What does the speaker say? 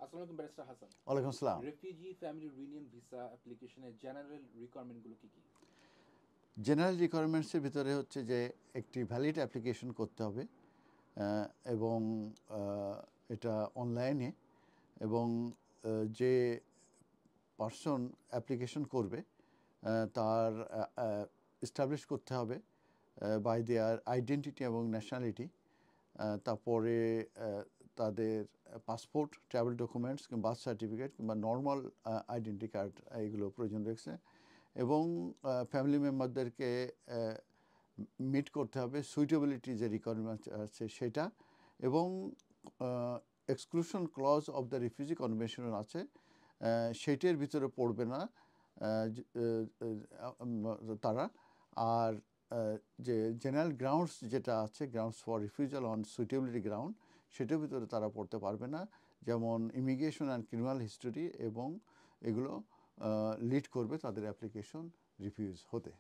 আসসালামু আলাইকুম ব্যারিস্টার হাসান। ওয়ালাইকুম আসসালাম। রেফিউজি ফ্যামিলি রিউনিয়ন ভিসা অ্যাপ্লিকেশনের জেনারেল রিকোয়ারমেন্টগুলো কি কি? জেনারেল রিকোয়ারমেন্টসের ভিতরে হচ্ছে যে একটি ভ্যালিড অ্যাপ্লিকেশন করতে হবে, এবং এটা অনলাইনে, এবং যে পার্সন অ্যাপ্লিকেশন করবে তার এস্টাবলিশ করতে হবে বাই দেয়ার আইডেন্টিটি এবং ন্যাশনালিটি। তারপরে তাদের পাসপোর্ট, ট্রাভেল ডকুমেন্টস কিংবা বার্থ সার্টিফিকেট কিংবা নর্মাল আইডেন্টি কার্ড, এগুলো প্রয়োজন রয়েছে। এবং ফ্যামিলি মেম্বারদেরকে মিট করতে হবে সুইটেবিলিটি যে রিকোয়ারমেন্ট আছে সেটা, এবং exclusion clause of the refugee convention আছে, সেইটার ভিতরে পড়বে না তারা। আর যে জেনারেল গ্রাউন্ডস যেটা আছে, grounds for refusal on suitability ground, সেটার ভিতরে তারা পড়তে পারবে না, যেমন ইমিগ্রেশন অ্যান্ড ক্রিমিনাল হিস্টোরি, এবং এগুলো লিড করবে তাদের অ্যাপ্লিকেশন রিফিউজ হতে।